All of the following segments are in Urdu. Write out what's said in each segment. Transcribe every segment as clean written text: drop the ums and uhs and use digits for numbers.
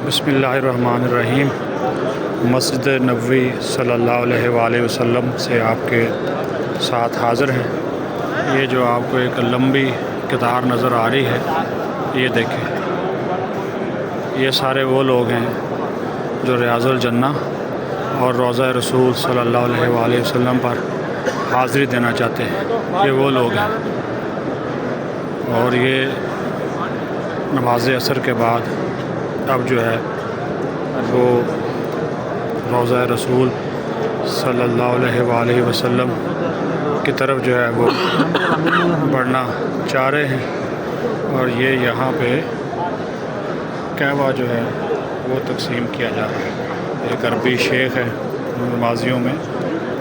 بسم اللہ الرحمن الرحیم۔ مسجد نبوی صلی اللہ علیہ وآلہ وسلم سے آپ کے ساتھ حاضر ہیں۔ یہ جو آپ کو ایک لمبی قطار نظر آ رہی ہے، یہ دیکھیں، یہ سارے وہ لوگ ہیں جو ریاض الجنہ اور روضہ رسول صلی اللہ علیہ وآلہ وسلم پر حاضری دینا چاہتے ہیں۔ یہ وہ لوگ ہیں، اور یہ نماز عصر کے بعد اب جو ہے وہ روضہ رسول صلی اللہ علیہ وآلہ وسلم کی طرف جو ہے وہ بڑھنا چاہ رہے ہیں، اور یہ یہاں پہ کعبہ جو ہے وہ تقسیم کیا جا رہا ہے۔ ایک عربی شیخ ہے، نمازیوں میں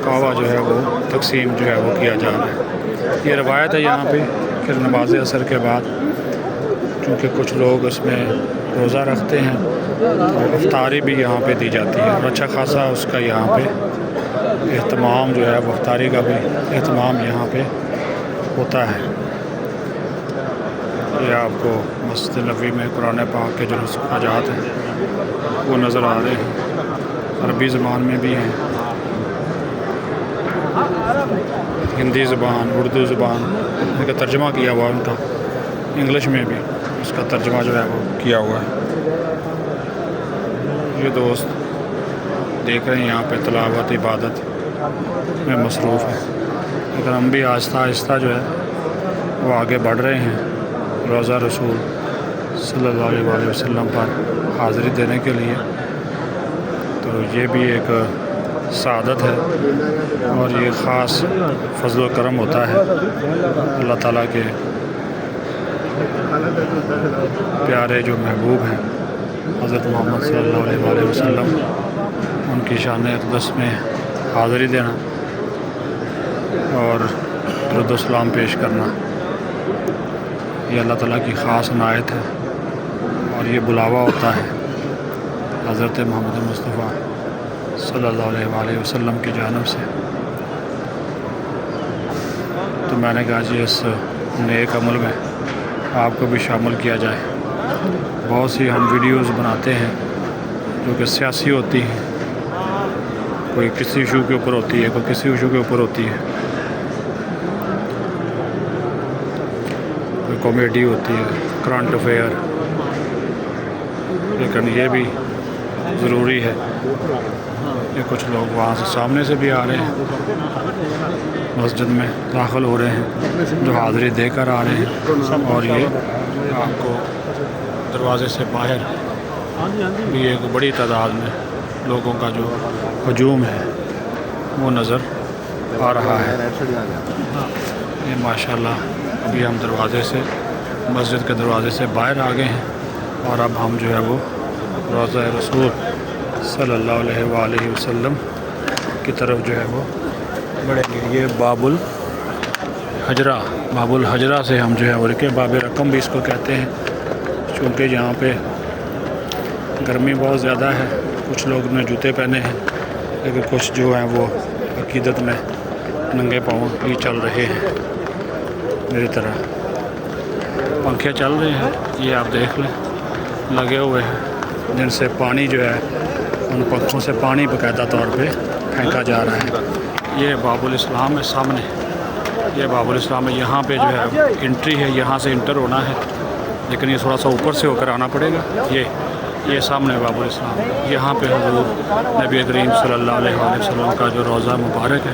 کعبہ جو ہے وہ تقسیم جو ہے وہ کیا جا رہا ہے۔ یہ روایت ہے یہاں پہ کہ نماز عصر کے بعد چونکہ کچھ لوگ اس میں روزہ رکھتے ہیں تو افطاری بھی یہاں پہ دی جاتی ہے، اور اچھا خاصا اس کا یہاں پہ اہتمام جو ہے وہ افطاری کا بھی اہتمام یہاں پہ ہوتا ہے۔ یہ آپ کو مسجد نبوی میں قرآن پاک کے جو نسخاجات ہیں وہ نظر آ رہے ہیں، عربی زبان میں بھی ہیں، ہندی زبان، اردو زبان ان کا ترجمہ کیا ہوا، ان کا انگلش میں بھی اس کا ترجمہ جو ہے وہ کیا ہوا ہے۔ یہ دوست دیکھ رہے ہیں یہاں پہ تلاوت عبادت میں مصروف ہے، لیکن ہم بھی آہستہ آہستہ جو ہے وہ آگے بڑھ رہے ہیں روضہ رسول صلی اللہ علیہ وآلہ وسلم پر حاضری دینے کے لیے۔ تو یہ بھی ایک سعادت ہے، اور یہ خاص فضل و کرم ہوتا ہے اللہ تعالیٰ کے پیارے جو محبوب ہیں حضرت محمد صلی اللہ علیہ وآلہ وسلم، ان کی شان اقدس میں حاضری دینا اور درود و سلام پیش کرنا، یہ اللہ تعالیٰ کی خاص عنایت ہے، اور یہ بلاوا ہوتا ہے حضرت محمد مصطفیٰ صلی اللہ علیہ وآلہ وسلم کی جانب سے۔ تو میں نے کہا جی اس نیک عمل میں آپ کو بھی شامل کیا جائے۔ بہت سی ہم ویڈیوز بناتے ہیں جو کہ سیاسی ہوتی ہیں، کوئی کسی ایشو کے اوپر ہوتی ہے، کوئی کسی ایشو کے اوپر ہوتی ہے، کوئی کامیڈی ہوتی ہے، کرنٹ افیئر، لیکن یہ بھی ضروری ہے کہ کچھ لوگ وہاں سے سامنے سے بھی آ رہے ہیں، مسجد میں داخل ہو رہے ہیں، جو حاضری دے کر آ رہے ہیں، اور یہ آپ کو دروازے سے باہر بھی ایک بڑی تعداد میں لوگوں کا جو ہجوم ہے وہ نظر آ رہا ہے۔ یہ ماشاءاللہ ابھی ہم دروازے سے، مسجد کے دروازے سے باہر آ گئے ہیں، اور اب ہم جو ہے وہ روضہ رسول صلی اللہ علیہ وآلہ وسلم کی طرف جو ہے وہ بڑھیں گے۔ یہ باب الحجرہ سے ہم جو ہے وہ رکے، باب رقم بھی اس کو کہتے ہیں، چونکہ یہاں پہ گرمی بہت زیادہ ہے۔ کچھ لوگ نے جوتے پہنے ہیں، لیکن کچھ جو ہیں وہ عقیدت میں ننگے پاؤں ہی چل رہے ہیں، میری طرح۔ پنکھے چل رہے ہیں، یہ آپ دیکھ لیں، لگے ہوئے ہیں، جن سے پانی جو ہے، ان پنکھوں سے پانی باقاعدہ طور پہ پھینکا جا رہا ہے۔ یہ باب الاسلام ہے سامنے، یہ باب الاسلام ہے، یہاں پہ جو ہے انٹری ہے، یہاں سے انٹر ہونا ہے، لیکن یہ تھوڑا سا اوپر سے ہو کر آنا پڑے گا۔ یہ سامنے باب الاسلام، یہاں پہ حضور نبی کریم صلی اللہ علیہ وآلہ وسلم کا جو روضہ مبارک ہے،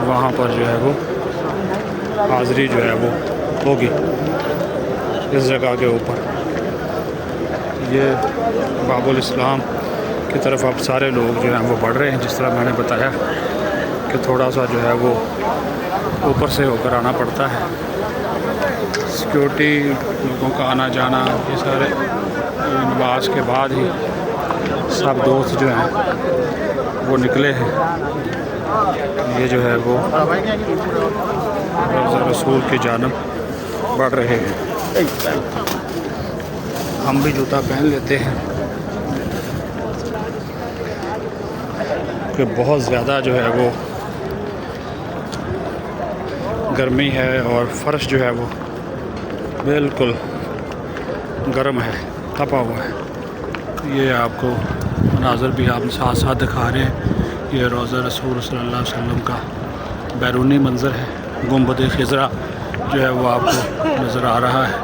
وہاں پر جو ہے وہ حاضری جو ہے وہ ہوگی اس جگہ کے اوپر۔ یہ باب الاسلام کی طرف اب سارے لوگ جو ہیں وہ بڑھ رہے ہیں، جس طرح میں نے بتایا کہ تھوڑا سا جو ہے وہ اوپر سے ہو کر آنا پڑتا ہے۔ سیکیورٹی، لوگوں کا آنا جانا، یہ سارے نماز کے بعد ہی سب دوست جو ہیں وہ نکلے ہیں۔ یہ جو ہے وہ روضہ رسول کی جانب بڑھ رہے ہیں۔ ہم بھی جوتا پہن لیتے ہیں کہ بہت زیادہ جو ہے وہ گرمی ہے، اور فرش جو ہے وہ بالکل گرم ہے، تپا ہوا ہے۔ یہ آپ کو مناظر بھی آپ ساتھ ساتھ دکھا رہے ہیں. یہ روضہ رسول صلی اللہ علیہ وسلم کا بیرونی منظر ہے. گنبد خضرا جو ہے وہ آپ کو نظر آ رہا ہے.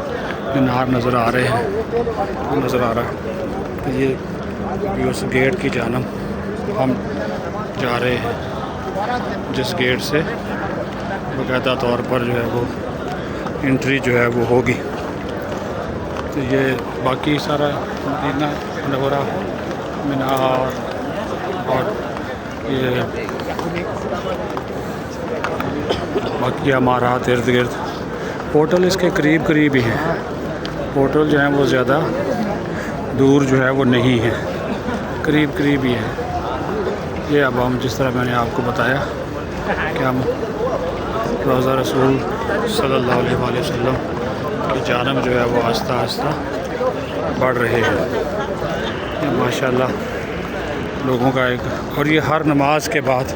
مینار نظر آ رہے ہیں نظر آ رہا ہے. تو یہ ابھی اس گیٹ کی جانب ہم جا رہے ہیں جس گیٹ سے باقاعدہ طور پر جو ہے وہ انٹری جو ہے وہ ہوگی. تو یہ باقی سارا مدینہ منورہ مینار اور یہ باقی عمارات ارد گرد ہوٹل اس کے قریب قریب ہی ہیں. ہوٹل جو ہیں وہ زیادہ دور جو ہے وہ نہیں ہے قریب قریب ہی ہے. یہ اب ہم جس طرح میں نے آپ کو بتایا کہ ہم روضہ رسول صلی اللہ علیہ وآلہ وسلم کی جانب جو ہے وہ آہستہ آہستہ بڑھ رہے ہیں. یہ ماشاءاللہ لوگوں کا ایک اور یہ ہر نماز کے بعد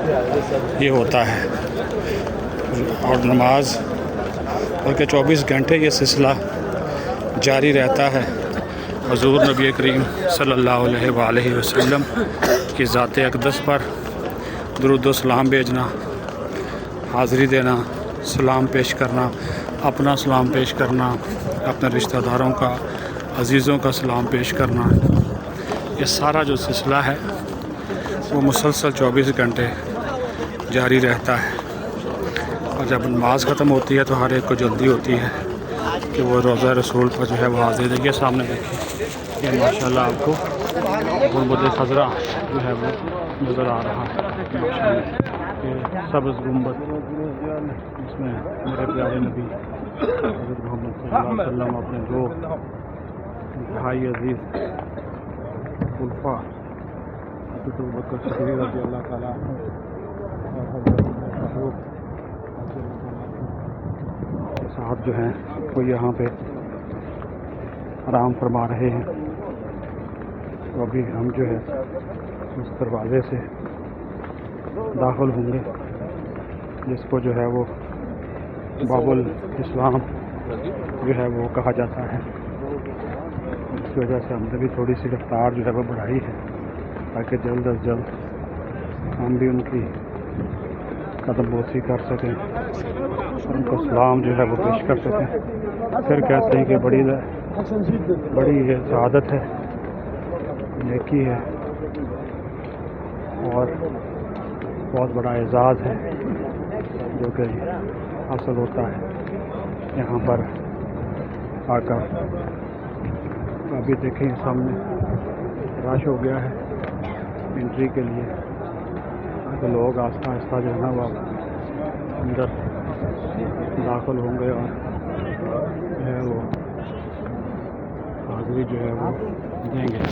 یہ ہوتا ہے اور نماز بلکہ 24 گھنٹے یہ سلسلہ جاری رہتا ہے. حضور نبی کریم صلی اللہ علیہ وآلہ وسلم کی ذات اقدس پر درود و سلام بھیجنا، حاضری دینا، سلام پیش کرنا، اپنا سلام پیش کرنا، اپنے رشتہ داروں کا عزیزوں کا سلام پیش کرنا، یہ سارا جو سلسلہ ہے وہ مسلسل 24 گھنٹے جاری رہتا ہے. اور جب نماز ختم ہوتی ہے تو ہر ایک کو جلدی ہوتی ہے کہ وہ روضہ رسول پر جو ہے وہ حاضری دے. یہ سامنے دیکھیں یہ ماشاءاللہ آپ کو گنبد خضرا جو ہے وہ نظر آ رہا ہے. یہ سبز گنبد اس میں میرے پیارے نبی حضرت محمد صلی اللہ علیہ وسلم اپنے دو بھائی عزیز خلفاء حضرت ابوبکر صدیق رضی اللہ تعالیٰ عنہ اور حضرت فاروق کے ساتھ جو ہیں وہ یہاں پہ آرام فرما رہے ہیں. تو ابھی ہم جو ہے اس دروازے سے داخل ہوں گے جس کو جو ہے وہ باب الاسلام جو ہے وہ کہا جاتا ہے. اس کی وجہ سے ہم نے بھی تھوڑی سی رفتار جو ہے وہ بڑھائی ہے تاکہ جلد از جلد ہم بھی ان کی قدم بوسی کر سکیں اور ان کو سلام جو ہے وہ پیش کر سکیں. پھر کہتے ہیں کہ بڑی یہ سعادت ہے، نیکی ہے اور بہت بڑا اعزاز ہے جو کہ حاصل ہوتا ہے یہاں پر آ کر. ابھی دیکھیں سامنے رش ہو گیا ہے انٹری کے لیے تاکہ لوگ آہستہ آہستہ جو ہے نا وہ اندر داخل ہوں گے اور جو ہے وہ حاضری جو ہے وہ دیں گے.